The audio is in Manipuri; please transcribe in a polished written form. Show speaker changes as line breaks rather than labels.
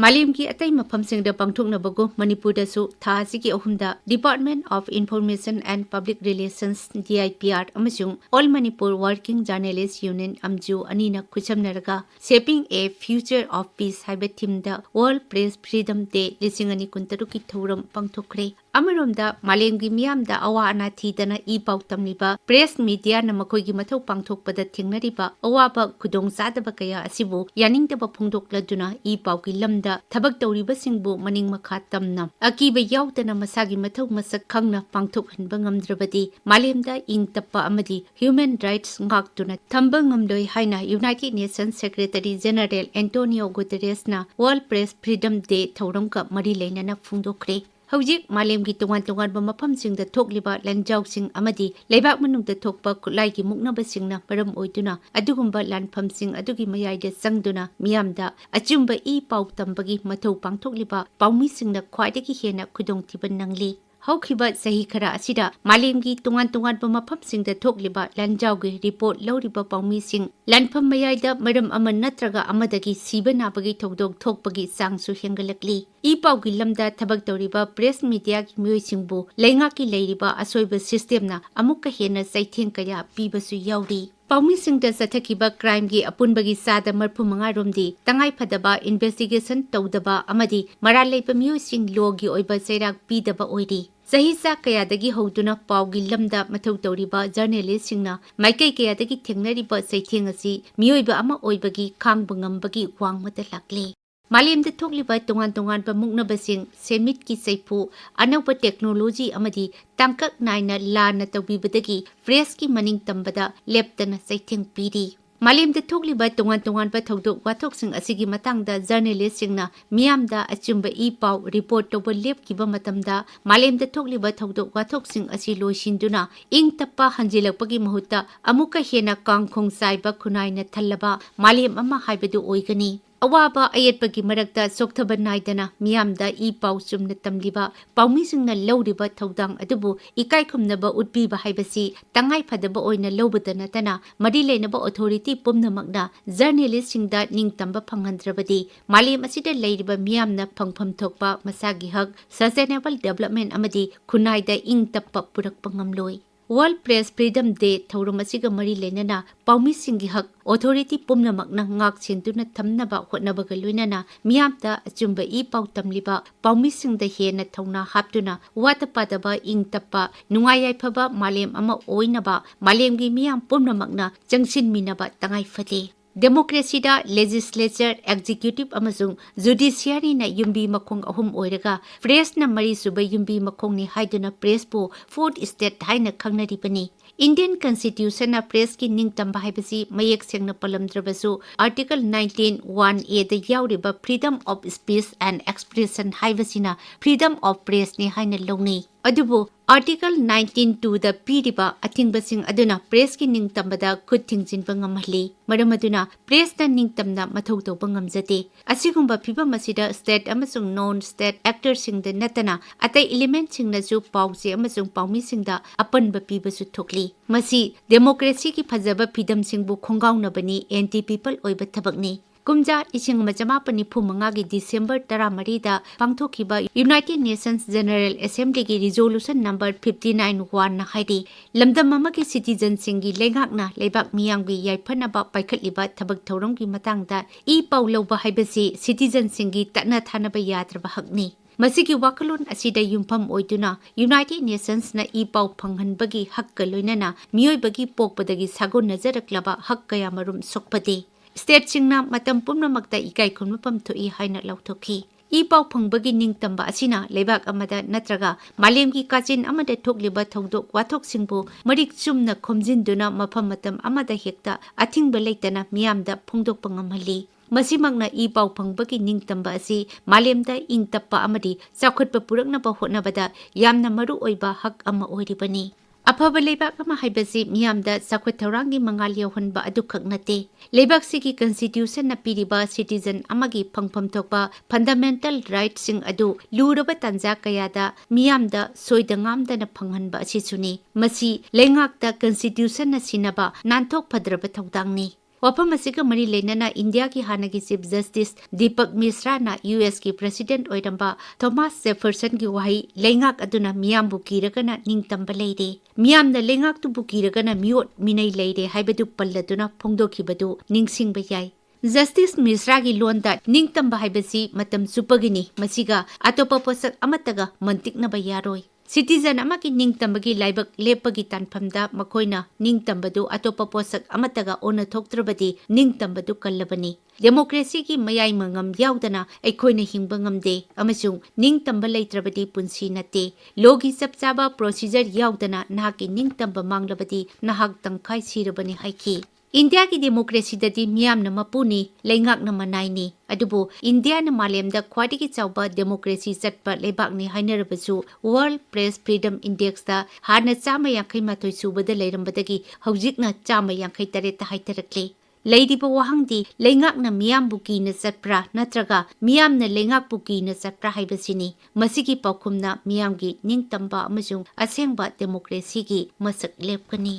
Malimki atai mafamsingda pangthoknabagum Manipurdasu tha asigi ahumda Department of Information and Public Relations DIPR amasung All Manipur Working Journalists Union amju anina khuchamnaraga Shaping a Future of Peace haiba thimda World Press Freedom Day 2023 ki thoram pangthokre amaromda malemgi miyamda awa ana thidana ipau tamliba press media na makoigi mathau pangthokpada thingnariba awaba khudong sadaba kaya asibu yaningdaba phongdokladuna ipau ki lamda thabak tawribasingbu maning makha tamna akiba yaudana masagi mathau masak khangna pangthokhanba ngamdrabadi malemda ingtappa amadi human rights ngaktuna thamba ngamloi haina United Nations Secretary General Antonio Guterres na World Press Freedom Day thauramka mari leinana phungdokre Hojik malemgi tungan mafamsingda thokliba lanjausing amadi leibak manungda thokpa khulai gi muknabasingna param oiduna adugumba lanfamsing adugi mayaida sangduna miyamda achumba I pau tambagi mathau pangthokliba paumi-singna khwaidagi hena khudongthiba nangli Haukiba sahi khara asida malemgi tungan mafamsingda thokliba lanjaugi report lauriba paumi-sing lanfam mayaida maram aman natraga amadagi siba nabagi thodok thokpagi sangsu hengalakli ipaugi lamda thabak tawriba press media ki myoisingbu leingaki leiriba asoiba system na amukka hena saitheng kaya pibasu yauri Paumi-singda sathakiba crime gi apunbagi sada marphu manga romdi tangai phadaba investigation tawdaba amadi maral leipa myoising logi oiba seirak pidaba oiri Sahisa kayadagi hoduna paugi lamda mathau tawriba journalist singna maikai kayadagi thengnariba saitheng asi mioiba ama oibagi khangba ngambagi wangmata lakle Malemda thokliba tungan muknabasing semit ki saipu anauba technology amadi tangkak naina lana tawbibadagi fresh ki maning tambada leptana saitheng piri Malemda thokliba tungan thodok wathoksing asigi matangda journalist singna miyamda achumba ipau report toba lepkiba matamda malemda thokliba thodok wathoksing asi loisinduna ingtappa hanjilakpagi mahutta amuka hena kangkhong saiba khunaina thallaba malem ama haibadu oigani Awaba ayatpagi marakta sokthaba naidana miyamda ipau chumna tamliba paumisingna lauriba thodang adubu ikai khumnaba utpiba haibasi tangai phadaba oina lobada natana mari leinaba authority pumnamakna journalist singda ningtamba phanghandrabadi malem asida leiriba miyamna phangpham thokpa masagi hak sustainable development amadi khunaida ingtappa purakpa ngamloi World Press Freedom Day thaurum asiga mari leinana paumisingi hak authority pumnamakna ngak chentuna thamnaba hotnabaga loinana miyamta achumba ipau tamliba paumisingda hena thauna haptuna watapadaba ingtappa nungayai phaba malem ama oinaba malemgi miyam pumnamakna changsin minaba tangai phale Democracy da legislature executive amasung judiciary na yumbi makhong ahum oiraga press na mari suba yumbi makhong ni haiduna press po fourth state haina khangnari bani Indian Constitution na press ki ningtamba haibasi mayek sengna palamdrabasu article 19(1)(a) da yauriba freedom of speech and expression haibasina freedom of press ni haina longni adubu Article 19(2) da piriba athingbasing aduna press ki ningtambada khut thingjinba ngamhali maramaduna press na ningtamna mathau tawba ngamjate asigumba phibam asida state amasung non state actors singda natana atai element singna ju pause amasung paumi singda apanba pibasu thokli masi democracy ki phajaba phidam singbu khongauna bani anti people oiba thabakni Kumja ising majamapani phumangagi December 13 da pangthokiba United Nations General Assembly ki resolution number 59(1) na haidi lamdam amagi citizen singi leingakna leibak miyanggi yaiphanaba paikhatliba thabak thauramgi matangda I pauloba haibasi citizen singi tatna thanaba yadraba hakni Masigi wakalon asida yumpham oiduna United Nations na ipau phanghanbagi hakka loinana miyoibagi pokpadagi sagon nazaraklaba hakka yamarum sokpade State singna matam pumnamakta ikai khunmapam thoi haina lauthoki ipau phangbagi ningtamba asina leibak amada natraga malemgi kachin amada thokliba thodok wathok singbu marik chumna khomjinduna mafam matam amada hekta athingba leitana miyamda phongdokpa ngamhali Masimagna ipau phangbagi ningtamba asi malemda ingtappa amadi chakhotpa puraknaba hotnabada yamna maru oiba hak ama oiribani Afaba leibak ama haibasi miyamda sakhwat thaurangi mangal yauhanba adukhak nate leibak sigi constitution na piriba citizen amagi phangpham thokpa fundamental rights sing adu luraba tanja kayada miyamda soidangamda na phanghanba asisuni masi leingakta constitution na sinaba nanthok phadraba thodangni ꯋꯥꯐꯝ ꯑꯁꯤꯒ ꯃꯔꯤ ꯂꯩꯅꯅ ꯏꯟꯗꯤꯌꯥꯒꯤ ꯍꯥꯟꯅꯒꯤ ꯆꯤꯐ ꯖꯁꯇꯤꯁ ꯗꯤꯄꯛ ꯃꯤꯁ꯭ꯔꯥꯅ ꯌꯨ.ꯑꯦꯁ.ꯒꯤ ꯄ꯭ꯔꯦꯁꯤꯗꯦꯟꯠ ꯑꯣꯏꯔꯝꯕ ꯊꯣꯃꯥꯁ ꯖꯦꯐꯔꯁꯟꯒꯤ ꯋꯥꯍꯩ ꯂꯩꯉꯥꯛ ꯑꯗꯨꯅ ꯃꯤꯌꯥꯝꯕꯨ ꯀꯤꯔꯒꯅ ꯅꯤꯡꯇꯝꯕ ꯂꯩꯔꯦ, ꯃꯤꯌꯥꯝꯅ ꯂꯩꯉꯥꯛꯇꯨꯕꯨ ꯀꯤꯔꯒꯅ ꯃꯤꯑꯣꯠ ꯃꯤꯅꯩ ꯂꯩꯔꯦ ꯍꯥꯏꯕꯗꯨ ꯄꯜꯂꯗꯨꯅ ꯐꯣꯡꯗꯣꯛꯈꯤꯕꯗꯨ ꯅꯤꯡꯁꯤꯡꯕ ꯌꯥꯏ꯫ ꯖꯁꯇꯤꯁ ꯃꯤꯁ꯭ꯔꯥꯒꯤ ꯂꯣꯟꯗ ꯅꯤꯡꯇꯝꯕ ꯍꯥꯏꯕꯁꯤ ꯃꯇꯝ ꯆꯨꯞꯄꯒꯤꯅꯤ, ꯃꯁꯤꯒ ꯑꯇꯣꯞꯄ ꯄꯣꯠꯁꯛ ꯑꯃꯠꯇꯒ ꯃꯟꯇꯤꯛꯅꯕ ꯌꯥꯔꯣꯏ꯫ ꯁꯤꯇꯤꯖꯟ ꯑꯃꯒꯤ ꯅꯤꯡꯇꯝꯕꯒꯤ ꯂꯥꯏꯕꯛ ꯂꯦꯞꯄꯒꯤ ꯇꯥꯟꯐꯝꯗ ꯃꯈꯣꯏꯅ ꯅꯤꯡꯇꯝꯕꯗꯨ ꯑꯇꯣꯞꯄ ꯄꯣꯠꯁꯛ ꯑꯃꯠꯇꯒ ꯑꯣꯟꯅ ꯊꯣꯛꯇ꯭ꯔꯕꯗꯤ ꯅꯤꯡꯇꯝꯕꯗꯨ ꯀꯜꯂꯕꯅꯤ꯫ ꯗꯦꯃꯣꯀ꯭ꯔꯦꯁꯤꯒꯤ ꯃꯌꯥꯏ ꯃꯉꯝ ꯌꯥꯎꯗꯅ ꯑꯩꯈꯣꯏꯅ ꯍꯤꯡꯕ ꯉꯝꯗꯦ ꯑꯃꯁꯨꯡ ꯅꯤꯡꯇꯝꯕ ꯂꯩꯇ꯭ꯔꯕꯗꯤ ꯄꯨꯟꯁꯤ ꯅꯠꯇꯦ꯫ ꯂꯣꯒꯤ ꯆꯞ ꯆꯥꯕ ꯄ꯭ꯔꯣꯁꯤꯖꯔ ꯌꯥꯎꯗꯅ ꯅꯍꯥꯛꯀꯤ ꯅꯤꯡꯇꯝꯕ ꯃꯥꯡꯂꯕꯗꯤ ꯅꯍꯥꯛ ꯇꯪꯈꯥꯏ ꯁꯤꯔꯕꯅꯤ ꯍꯥꯏꯈꯤ꯫ ꯏꯟꯗꯤꯌꯥꯒꯤ ꯗꯦꯃꯣꯀ꯭ꯔꯦꯁꯤꯗꯗꯤ ꯃꯤꯌꯥꯝꯅ ꯃꯄꯨꯅꯤ, ꯂꯩꯉꯥꯛꯅ ꯃꯅꯥꯏꯅꯤ꯫ ꯑꯗꯨꯕꯨ ꯏꯟꯗꯤꯌꯥꯅ ꯃꯥꯂꯦꯝꯗ ꯈ꯭ꯋꯥꯏꯗꯒꯤ ꯆꯥꯎꯕ ꯗꯦꯃꯣꯀ꯭ꯔꯦꯁꯤ ꯆꯠꯄ ꯂꯩꯕꯥꯛꯅꯤ ꯍꯥꯏꯅꯔꯕꯁꯨ ꯋꯥꯔꯜꯗ ꯄ꯭ꯔꯦꯁ ꯐ꯭रीडम ꯏꯟꯗꯦꯛꯁꯇ ꯍꯥꯟꯅ 158 ꯁꯨꯕꯗ ꯂꯩꯔꯝꯕꯗꯒꯤ ꯍꯧꯖꯤꯛꯅ 153ꯇ ꯍꯥꯏꯊꯔꯛꯂꯦ꯫ ꯂꯩꯔꯤꯕ ꯋꯥꯍꯪꯗꯤ ꯂꯩꯉꯥꯛꯅ ꯃꯤꯌꯥꯝꯕꯨ ꯀꯤꯅ ꯆꯠꯄ꯭ꯔꯥ ꯅꯠꯇ꯭ꯔꯒ ꯃꯤꯌꯥꯝꯅ ꯂꯩꯉꯥꯛꯄꯨ ꯀꯤꯅ ꯆꯠꯄ꯭ꯔꯥ ꯍꯥꯏꯕꯁꯤꯅꯤ꯫ ꯃꯁꯤꯒꯤ ꯄꯥꯎꯈꯨꯝꯅ ꯃꯤꯌꯥꯝꯒꯤ ꯅꯤꯡꯇꯝꯕ ꯑꯃꯁꯨꯡ ꯑꯁꯦꯡꯕ ꯗꯦꯃꯣꯀ꯭ꯔꯦꯁꯤꯒꯤ ꯃꯁꯛ ꯂꯦꯞꯀꯅꯤ꯫